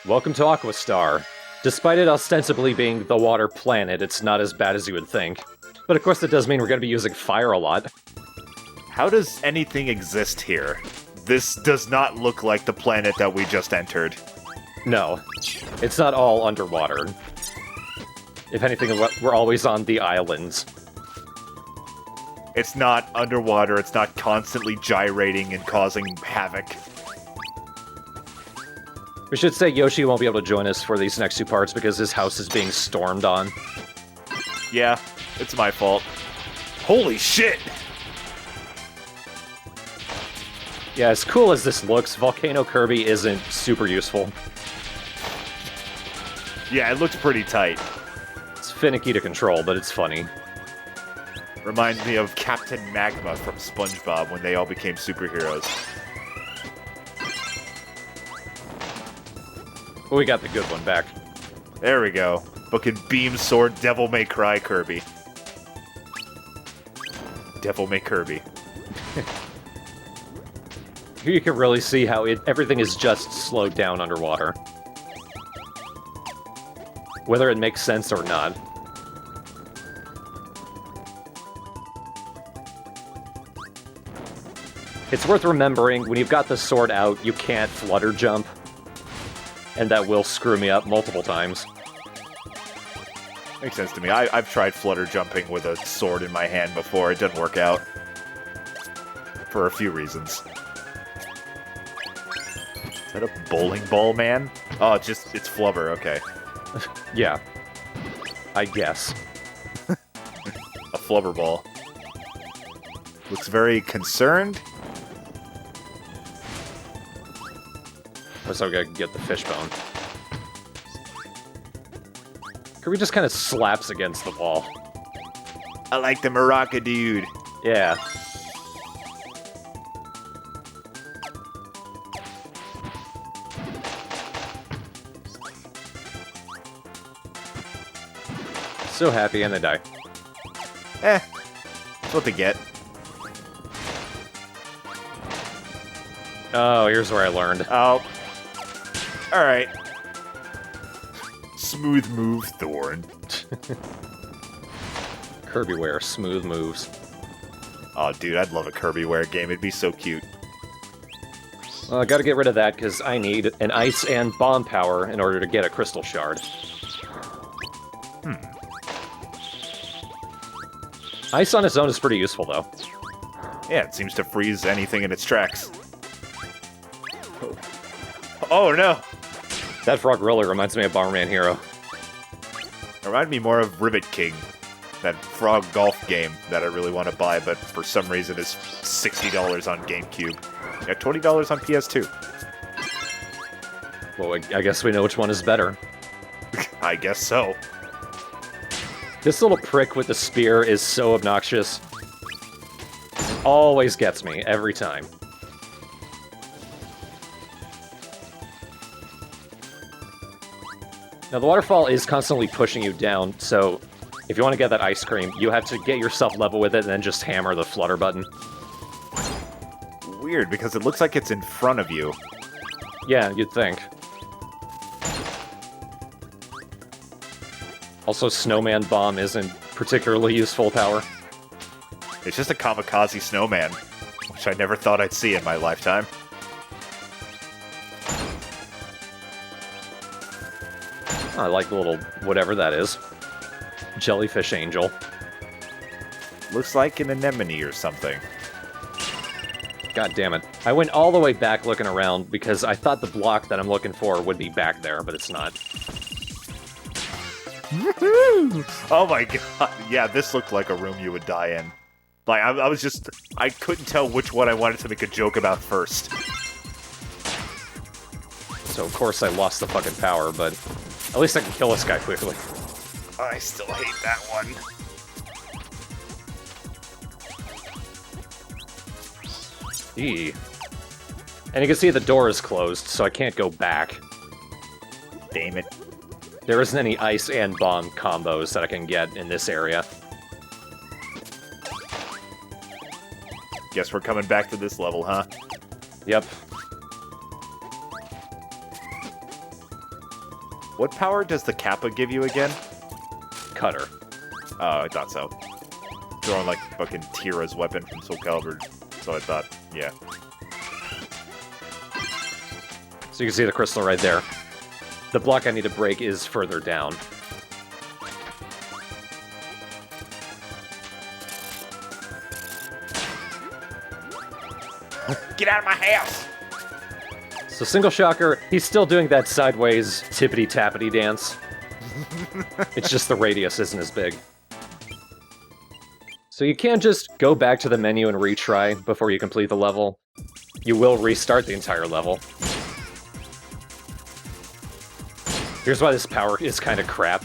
Welcome to Aqua Star. Despite it ostensibly being the water planet, it's not as bad as you would think. But of course that does mean we're going to be using fire a lot. How does anything exist here? This does not look like the planet that we just entered. No, it's not all underwater. If anything, we're always on the islands. It's not underwater, it's not constantly gyrating and causing havoc. We should say Yoshi won't be able to join us for these next two parts because his house is being stormed on. Yeah, it's my fault. Holy shit! Yeah, as cool as this looks, Volcano Kirby isn't super useful. Yeah, it looks pretty tight. It's finicky to control, but it's funny. Reminds me of Captain Magma from SpongeBob when they all became superheroes. But we got the good one back. There we go. Fucking Beam Sword Devil May Cry Kirby. Devil May Kirby. Here you can really see how everything is just slowed down underwater. Whether it makes sense or not. It's worth remembering, when you've got the sword out, you can't flutter jump. And that will screw me up multiple times. Makes sense to me. I've tried flutter jumping with a sword in my hand before. It doesn't work out. For a few reasons. Is that a bowling ball, man? Oh, it's flubber, okay. Yeah. I guess. A flubber ball. Looks very concerned. So I gotta get the fishbone. Kirby just kind of slaps against the wall. I like the maraca, dude. Yeah. So happy, and they die. That's what they get. Oh, here's where I learned. Oh. Alright. Smooth move, Thorn. Kirbyware, smooth moves. Oh, dude, I'd love a Kirbyware game. It'd be so cute. Well, I gotta get rid of that, because I need an ice and bomb power in order to get a crystal shard. Ice on its own is pretty useful, though. Yeah, it seems to freeze anything in its tracks. Oh, no! That frog really reminds me of Bomberman Hero. Remind me more of Ribbit King. That frog golf game that I really want to buy, but for some reason is $60 on GameCube. Yeah, $20 on PS2. Well, I guess we know which one is better. I guess so. This little prick with the spear is so obnoxious. Always gets me, every time. Now, the waterfall is constantly pushing you down, so if you want to get that ice cream, you have to get yourself level with it and then just hammer the flutter button. Weird, because it looks like it's in front of you. Yeah, you'd think. Also, Snowman Bomb isn't particularly useful power. It's just a kamikaze snowman, which I never thought I'd see in my lifetime. I like the little whatever that is. Jellyfish Angel. Looks like an anemone or something. God damn it. I went all the way back looking around because I thought the block that I'm looking for would be back there, but it's not. Oh my god, yeah, this looked like a room you would die in. Like, I couldn't tell which one I wanted to make a joke about first. So of course I lost the fucking power, but at least I can kill this guy quickly. I still hate that one. Eee. And you can see the door is closed, so I can't go back. Damn it. There isn't any ice and bomb combos that I can get in this area. Guess we're coming back to this level, huh? Yep. What power does the Kappa give you again? Cutter. Oh, I thought so. Throwing like fucking Tira's weapon from Soul Calibur. So I thought, yeah. So you can see the crystal right there. The block I need to break is further down. Get out of my house! So Single Shocker, he's still doing that sideways tippity-tappity dance. It's just the radius isn't as big. So you can't just go back to the menu and retry before you complete the level. You will restart the entire level. Here's why this power is kind of crap.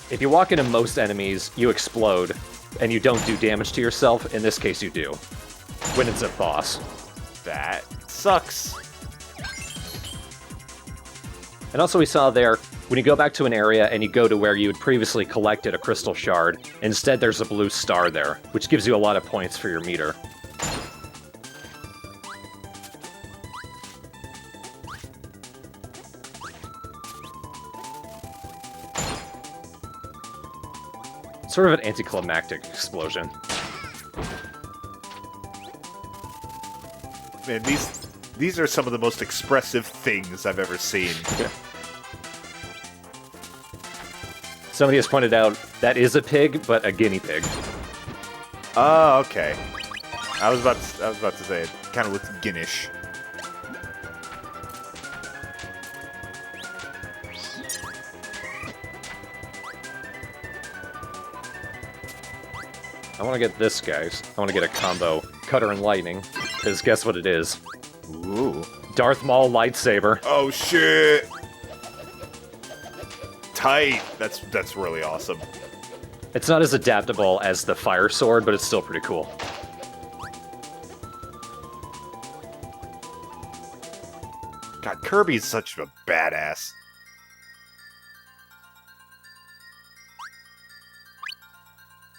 If you walk into most enemies, you explode, and you don't do damage to yourself. In this case, you do. When it's a boss. That sucks. And also we saw there, when you go back to an area and you go to where you had previously collected a crystal shard, instead there's a blue star there, which gives you a lot of points for your meter. Sort of an anticlimactic explosion. Man, these are some of the most expressive things I've ever seen. Yeah. Somebody has pointed out that is a pig, but a guinea pig. Oh, okay. I was about to say it kind of looks Guinness. I want to get this, guys. I want to get a combo Cutter and Lightning, because guess what it is? Ooh. Darth Maul lightsaber. Oh shit! Tight. That's really awesome. It's not as adaptable as the fire sword, but it's still pretty cool. God, Kirby's such a badass.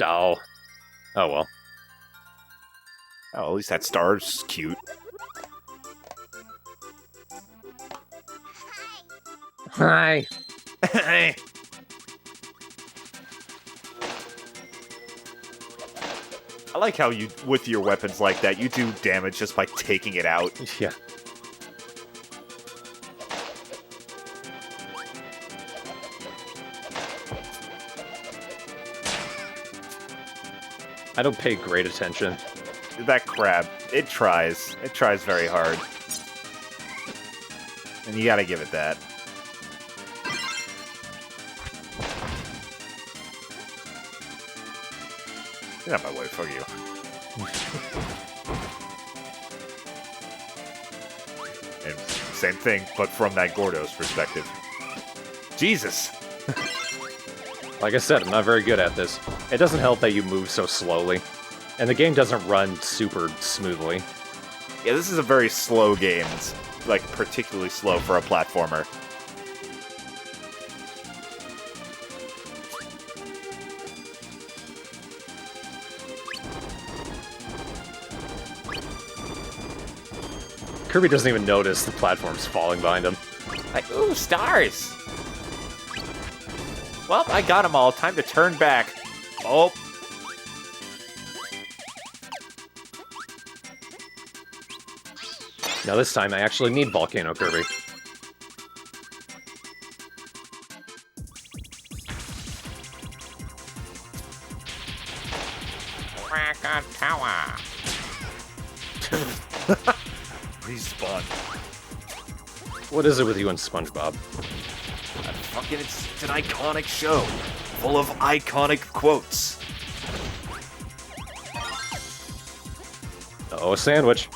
Oh. Oh well. Oh, at least that star's cute. Hi. I like how you, with your weapons like that, you do damage just by taking it out. Yeah. I don't pay great attention. That crab, it tries. It tries very hard. And you gotta give it that. Get out of my way, fuck you. And same thing, but from that Gordo's perspective. Jesus! Like I said, I'm not very good at this. It doesn't help that you move so slowly. And the game doesn't run super smoothly. Yeah, this is a very slow game. It's, like, particularly slow for a platformer. Kirby doesn't even notice the platform's falling behind him. Like, ooh, stars! Well, I got them all. Time to turn back. Oh. Now this time I actually need Volcano Kirby. Krakatoa. Respawn. What is it with you and SpongeBob? It's an iconic show. Full of iconic quotes. Oh, a sandwich.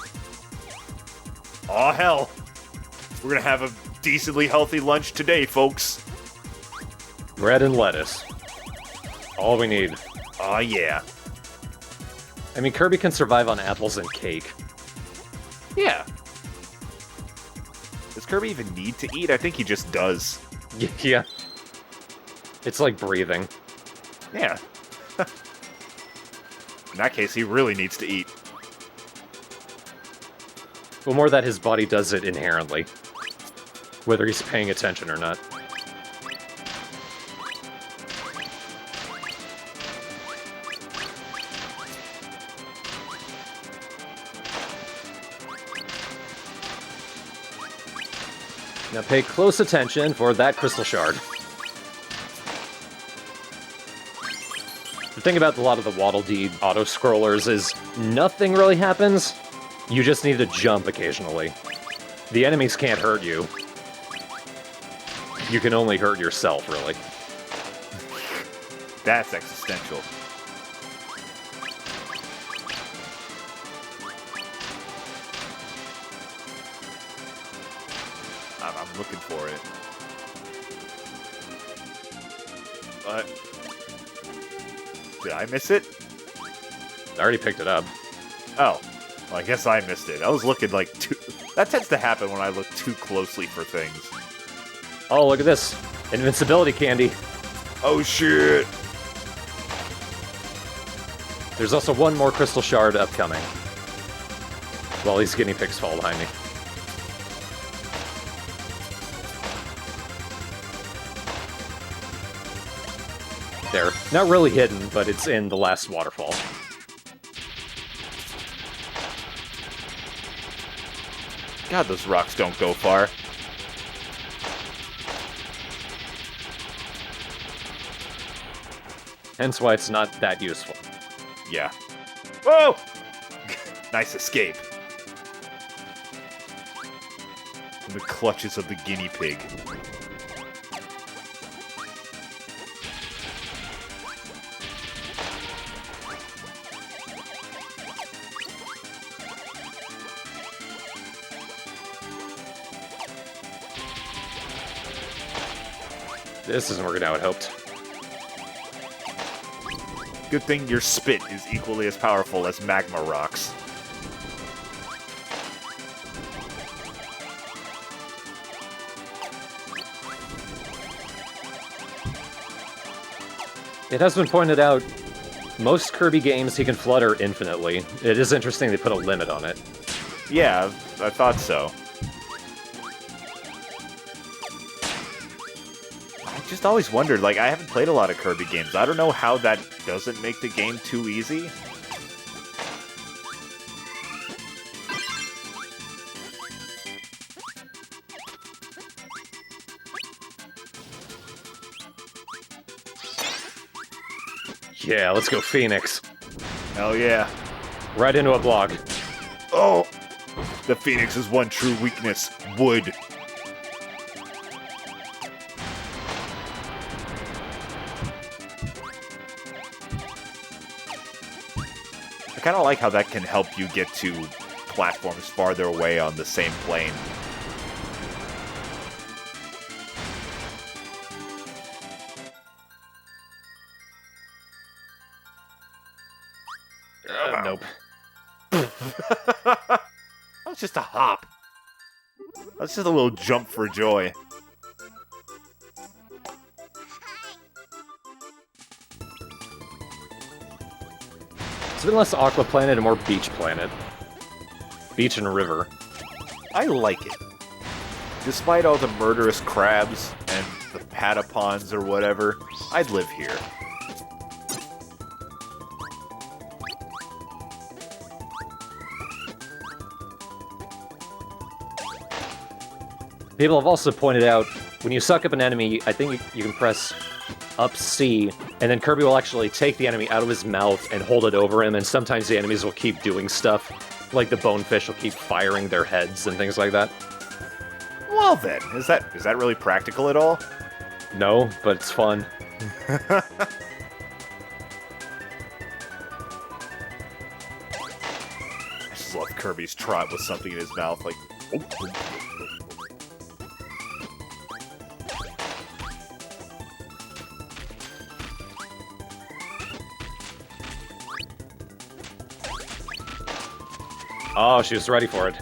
Aw, hell. We're gonna have a decently healthy lunch today, folks. Bread and lettuce. All we need. Aw, yeah. I mean, Kirby can survive on apples and cake. Yeah. Does Kirby even need to eat? I think he just does. Yeah. It's like breathing. Yeah. In that case, he really needs to eat. Well, more that his body does it inherently. whether he's paying attention or not. Now pay close attention for that crystal shard. The thing about a lot of the Waddle Dee auto-scrollers is nothing really happens. You just need to jump occasionally. The enemies can't hurt you. You can only hurt yourself, really. That's existential. I'm looking for it. What? Did I miss it? I already picked it up. Oh. Well, I guess I missed it. I was looking like too... That tends to happen when I look too closely for things. Oh, look at this. Invincibility candy. Oh, shit! There's also one more crystal shard upcoming. While these guinea pigs fall behind me. There. Not really hidden, but it's in the last waterfall. God, those rocks don't go far. Hence why it's not that useful. Yeah. Whoa! Nice escape. In the clutches of the guinea pig. This isn't working out, I hoped. Good thing your spit is equally as powerful as magma rocks. It has been pointed out, most Kirby games he can flutter infinitely. It is interesting they put a limit on it. Yeah, I thought so. I just always wondered, like, I haven't played a lot of Kirby games. I don't know how that doesn't make the game too easy. Yeah, let's go Phoenix. Hell yeah. Right into a block. Oh! The Phoenix's one true weakness, wood. I kind of like how that can help you get to platforms farther away on the same plane. Nope. That was just a hop. That's just a little jump for joy. It's been less Aqua Planet and more Beach Planet. Beach and river. I like it. Despite all the murderous crabs and the patapons or whatever, I'd live here. People have also pointed out, when you suck up an enemy, I think you can press up C, and then Kirby will actually take the enemy out of his mouth and hold it over him, and sometimes the enemies will keep doing stuff, like the bonefish will keep firing their heads and things like that. Well then, is that really practical at all? No, but it's fun. I just love Kirby's trot with something in his mouth, like... Oh, she was ready for it.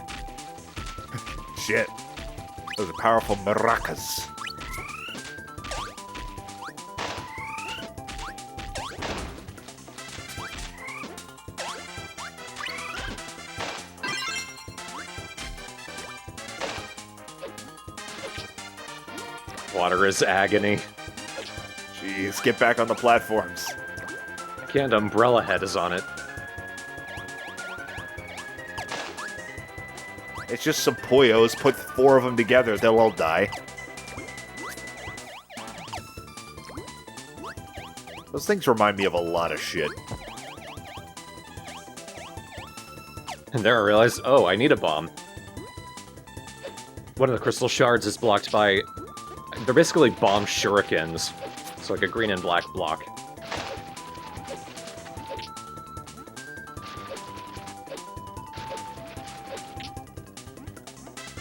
Shit. Those are powerful maracas. Water is agony. Jeez, get back on the platforms. And Umbrella Head is on it. It's just some Poyos. Put 4 of them together, they'll all die. Those things remind me of a lot of shit. And there I realized, oh, I need a bomb. One of the crystal shards is blocked by... They're basically bomb shurikens. It's like a green and black block.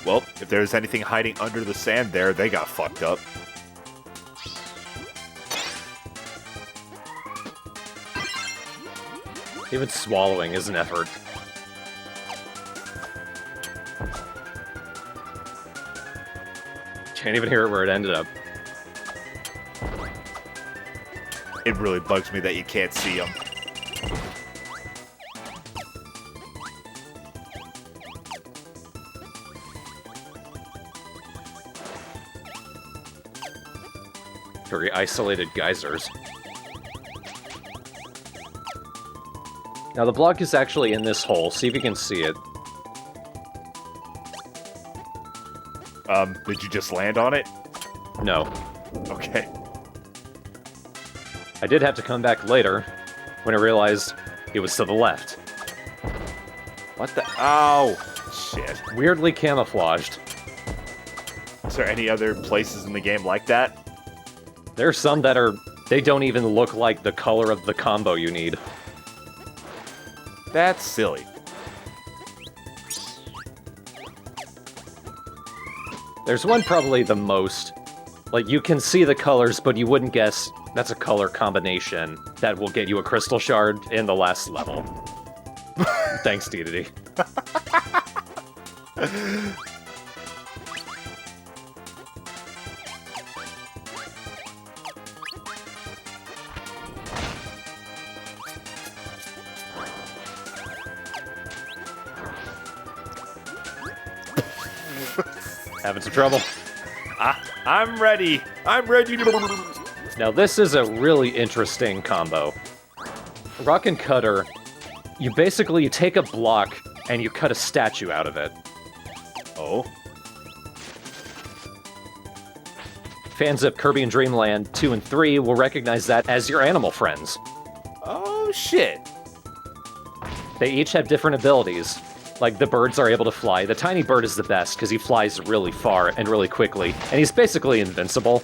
Well, if there's anything hiding under the sand there, they got fucked up. Even swallowing is an effort. Can't even hear it where it ended up. It really bugs me that you can't see them. Very isolated geysers. Now the block is actually in this hole, see if you can see it. Did you just land on it? No. Okay. I did have to come back later, when I realized it was to the left. What the? Ow! Shit. Weirdly camouflaged. Is there any other places in the game like that? There are some that are... They don't even look like the color of the combo you need. That's silly. There's one probably the most. Like, you can see the colors, but you wouldn't guess that's a color combination that will get you a crystal shard in the last level. Thanks, Dedede. Having some trouble. I'm ready. I'm ready. Now this is a really interesting combo. Rock and Cutter, you basically take a block and you cut a statue out of it. Oh? Fans of Kirby and Dreamland 2 and 3 will recognize that as your animal friends. Oh, shit. They each have different abilities. Like, the birds are able to fly. The tiny bird is the best, because he flies really far and really quickly, and he's basically invincible.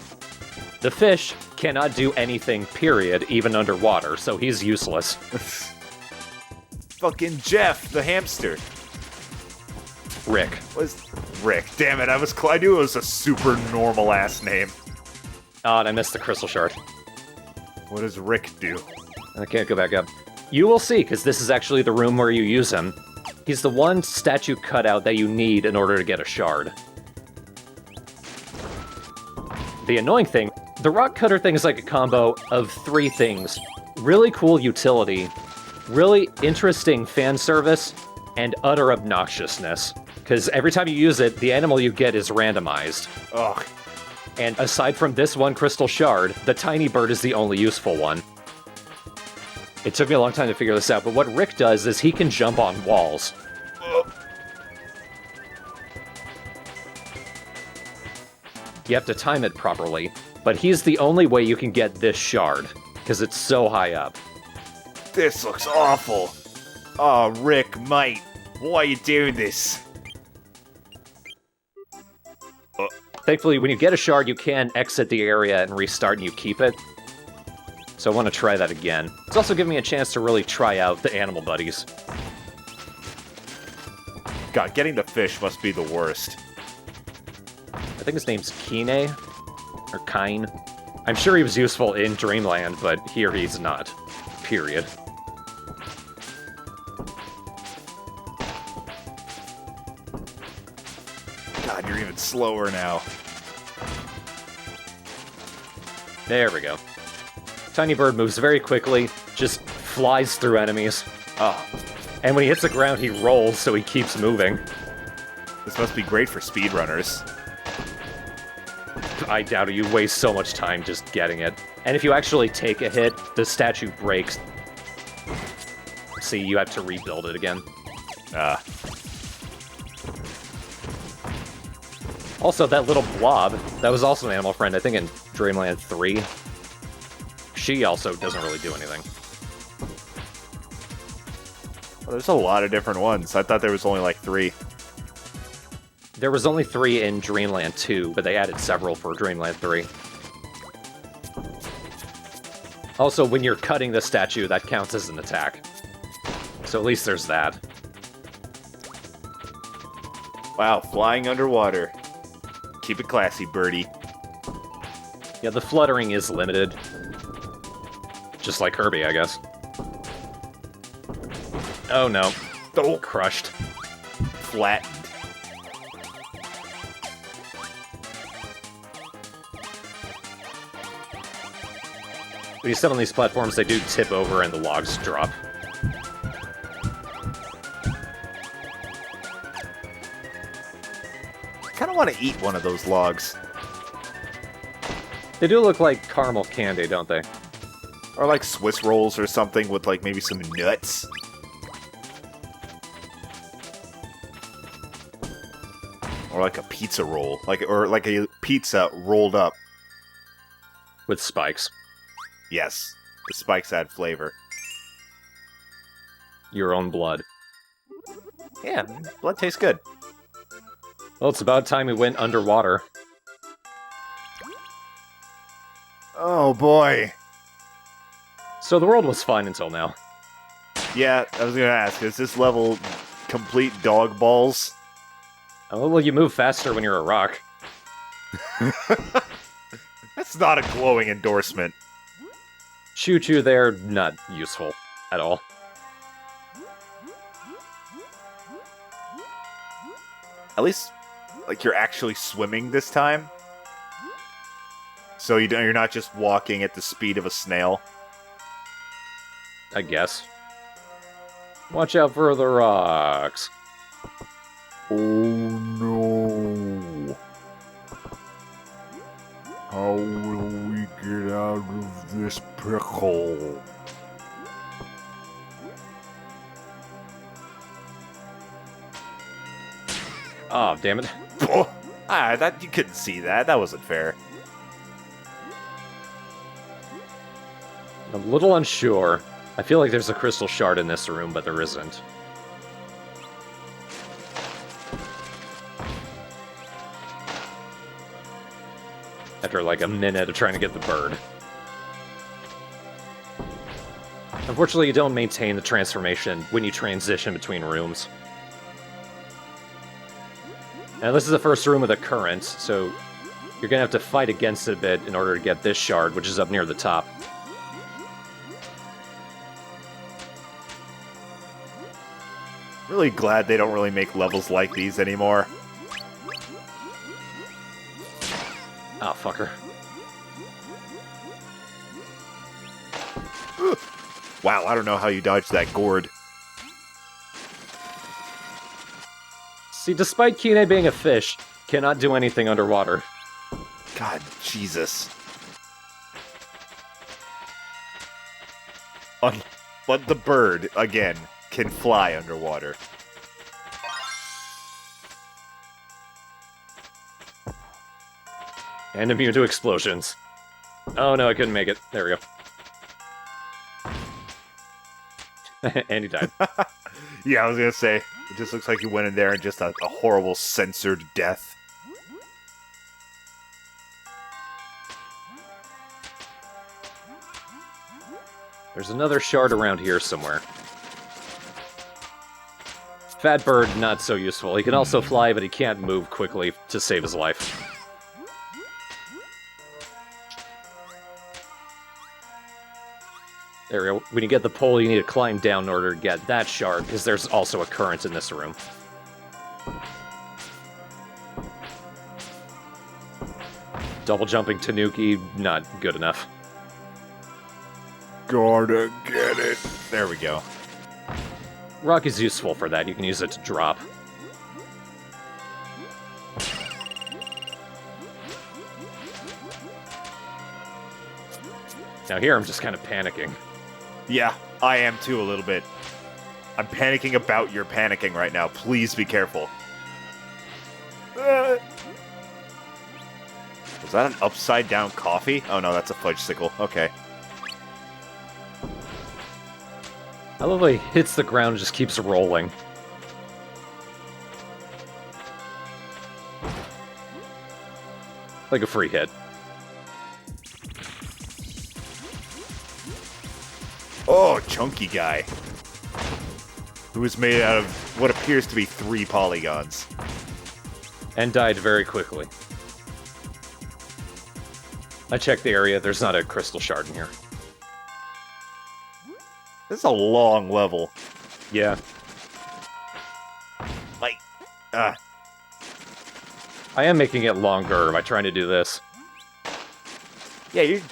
The fish cannot do anything, period, even underwater, so he's useless. Fucking Jeff, the hamster. Rick. Was Rick. Damn it, I knew it was a super normal-ass name. Oh, and I missed the crystal shard. What does Rick do? I can't go back up. You will see, because this is actually the room where you use him. He's the one statue cutout that you need in order to get a shard. The annoying thing, the rock cutter thing is like a combo of 3 things. Really cool utility, really interesting fan service, and utter obnoxiousness. Because every time you use it, the animal you get is randomized. Ugh. And aside from this one crystal shard, the tiny bird is the only useful one. It took me a long time to figure this out, but what Rick does is he can jump on walls. You have to time it properly, but he's the only way you can get this shard, because it's so high up. This looks awful. Oh, Rick, mate, why are you doing this? Thankfully, when you get a shard, you can exit the area and restart and you keep it. So I want to try that again. It's also giving me a chance to really try out the animal buddies. God, getting the fish must be the worst. I think his name's Kine, or Kine. I'm sure he was useful in Dreamland, but here he's not. Period. God, you're even slower now. There we go. Tiny bird moves very quickly, just flies through enemies. Oh, And when he hits the ground, he rolls, so he keeps moving. this must be great for speedrunners. I doubt it. You waste so much time just getting it. And if you actually take a hit, the statue breaks. See, you have to rebuild it again. Also, that little blob, that was also an animal friend, I think in Dreamland 3. She also doesn't really do anything. Well, there's a lot of different ones. I thought there was only like 3. There was only 3 in Dreamland 2, but they added several for Dreamland 3. Also, when you're cutting the statue, that counts as an attack. So at least there's that. Wow, flying underwater. Keep it classy, birdie. Yeah, the fluttering is limited. Just like Kirby, I guess. Oh no. Oh, Crushed. flattened. When you step on these platforms, they do tip over and the logs drop. I kind of want to eat one of those logs. They do look like caramel candy, don't they? Or like Swiss rolls or something with like maybe some nuts. Or like a pizza roll. Or like a pizza rolled up. With spikes. Yes. The spikes add flavor. Your own blood. Yeah, blood tastes good. Well, it's about time we went underwater. Oh boy. So the world was fine until now. Yeah, I was gonna ask, is this level complete dog balls? Oh, well, you move faster when you're a rock. That's not a glowing endorsement. Choo-choo there, not useful at all. At least, like, you're actually swimming this time. So you're not just walking at the speed of a snail. I guess. Watch out for the rocks. Oh no. How will we get out of this pickle? Oh, damn it. Oh, that you couldn't see that. That wasn't fair. I'm a little unsure. I feel like there's a crystal shard in this room, but there isn't. After like a minute of trying to get the bird. Unfortunately, you don't maintain the transformation when you transition between rooms. Now, this is the first room with a current, so you're gonna have to fight against it a bit in order to get this shard, which is up near the top. Really glad they don't really make levels like these anymore. Ah, fucker. Wow, I don't know how you dodged that gourd. See, despite Kine being a fish, cannot do anything underwater. God, Jesus. But the bird, again, can fly underwater. And immune to explosions. Oh no, I couldn't make it. There we go. And he died. Yeah, I was gonna say, it just looks like you went in there and just a horrible censored death. There's another shard around here somewhere. Fat bird, not so useful. He can also fly, but he can't move quickly to save his life. There we go. When you get the pole, you need to climb down in order to get that shard, because there's also a current in this room. Double jumping Tanuki, not good enough. Gotta get it. There we go. Rock is useful for that. You can use it to drop. Now here I'm just kind of panicking. Yeah, I am too a little bit. I'm panicking about your panicking right now. Please be careful. Was that an upside down coffee? Oh no, that's a fudgesicle. Okay. I love how he hits the ground and just keeps rolling. Like a free hit. Oh, chunky guy. Who is made out of what appears to be 3 polygons. And died very quickly. I checked the area, there's not a crystal shard in here. This is a long level. Yeah. Like, I am making it longer by trying to do this. yeah, you.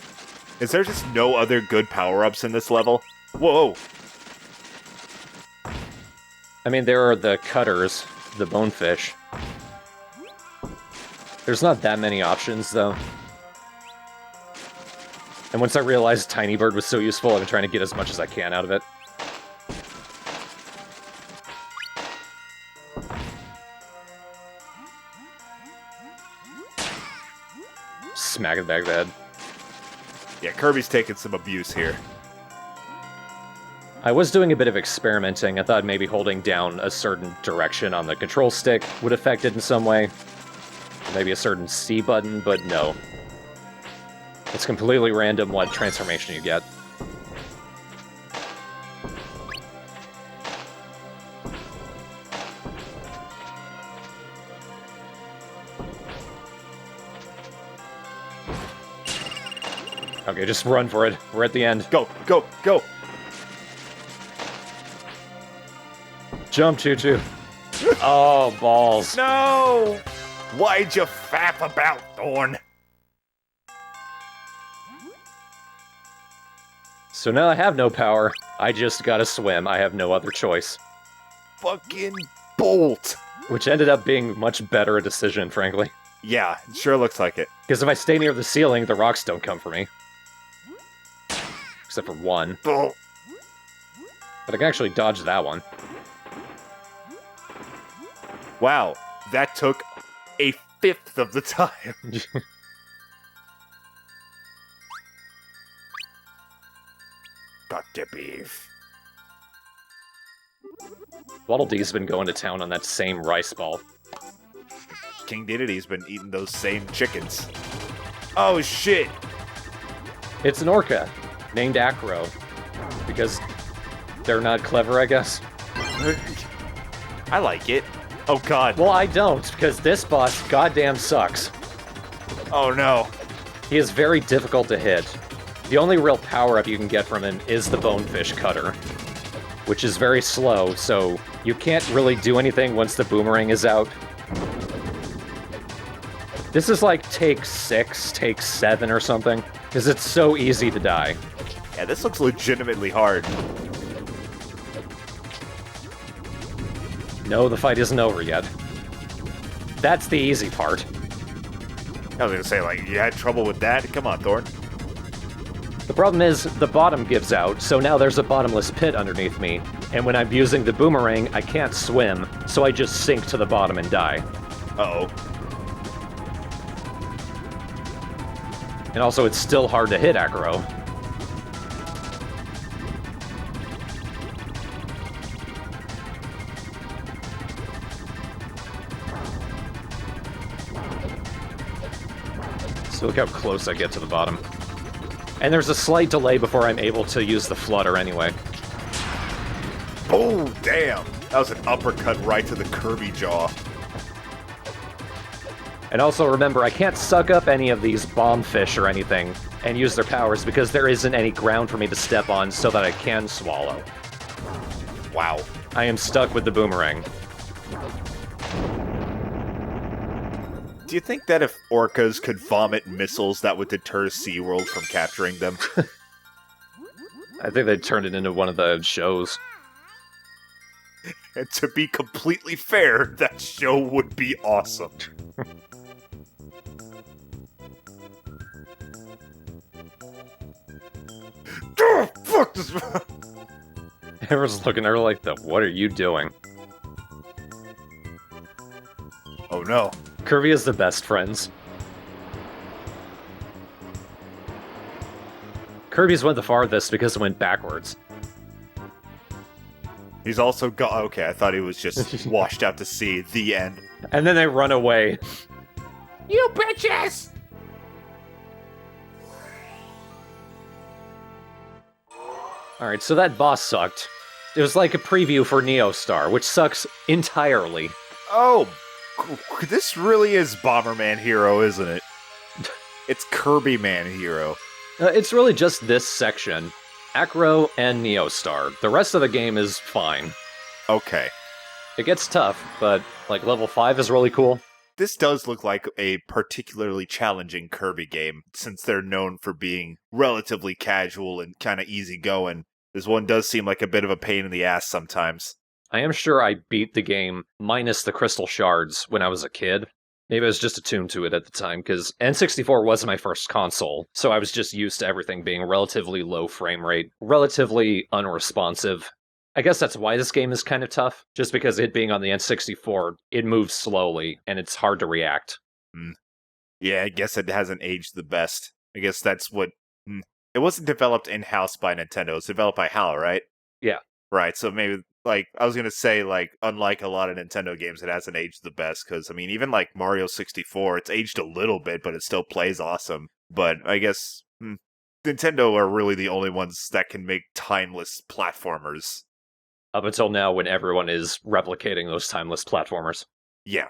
Is there just no other good power-ups in this level? Whoa! I mean, there are the cutters, the bonefish. There's not that many options, though. And once I realized Tiny Bird was so useful, I've been trying to get as much as I can out of it. Smack it back of the head. Yeah, Kirby's taking some abuse here. I was doing a bit of experimenting. I thought maybe holding down a certain direction on the control stick would affect it in some way. Maybe a certain C button, but no. It's completely random what transformation you get. Okay, just run for it. We're at the end. Go, go, go! Jump, Choo-Choo. Oh, balls. No! Why'd you fap about, Thorn? So now I have no power. I just gotta swim. I have no other choice. Fucking bolt! Which ended up being much better a decision, frankly. Yeah, it sure looks like it. Because if I stay near the ceiling, the rocks don't come for me. Except for one. Oh. But I can actually dodge that one. Wow, that took a 1/5 of the time. Got the beef. Waddle Dee's been going to town on that same rice ball. King Didity's been eating those same chickens. Oh shit! It's an orca, named Acro. Because they're not clever, I guess. I like it. Oh god. Well, I don't, because this boss goddamn sucks. Oh no. He is very difficult to hit. The only real power-up you can get from him is the Bonefish Cutter, which is very slow, so you can't really do anything once the boomerang is out. This is like take 6, take 7 or something, because it's so easy to die. Yeah, this looks legitimately hard. No, the fight isn't over yet. That's the easy part. I was gonna say, like, you had trouble with that? Come on, Thorn. The problem is, the bottom gives out, so now there's a bottomless pit underneath me, and when I'm using the boomerang, I can't swim, so I just sink to the bottom and die. Uh-oh. And also, it's still hard to hit Acro. So look how close I get to the bottom. And there's a slight delay before I'm able to use the flutter anyway. Oh, damn! That was an uppercut right to the Kirby jaw. And also remember, I can't suck up any of these bomb fish or anything and use their powers because there isn't any ground for me to step on so that I can swallow. Wow. I am stuck with the boomerang. Do you think that if orcas could vomit missiles, that would deter SeaWorld from capturing them? I think they turned it into one of the shows. And to be completely fair, that show would be awesome. Everyone's looking at her like, what are you doing? Oh no. Kirby is the best friends. Kirby's went the farthest because it went backwards. He's also got. Okay, I thought he was just washed out to sea. The end. And then they run away. You bitches! Alright, so that boss sucked. It was like a preview for Neo Star, which sucks entirely. Oh, this really is Bomberman Hero, isn't it? It's Kirby Man Hero. It's really just this section. Acro and Neo Star. The rest of the game is fine. Okay. It gets tough, but, like, level 5 is really cool. This does look like a particularly challenging Kirby game, since they're known for being relatively casual and kind of easygoing. This one does seem like a bit of a pain in the ass sometimes. I am sure I beat the game minus the crystal shards when I was a kid. Maybe I was just attuned to it at the time, because N64 was my first console, so I was just used to everything being relatively low frame rate, relatively unresponsive. I guess that's why this game is kind of tough, just because it being on the N64, it moves slowly, and it's hard to react. Yeah, I guess it hasn't aged the best. I guess that's what... It wasn't developed in-house by Nintendo, it was developed by HAL, right? Yeah. Right, so maybe, like, I was gonna say, like, unlike a lot of Nintendo games, it hasn't aged the best, because, I mean, even, like, Mario 64, it's aged a little bit, but it still plays awesome. But, I guess, Nintendo are really the only ones that can make timeless platformers. Up until now, when everyone is replicating those timeless platformers. Yeah,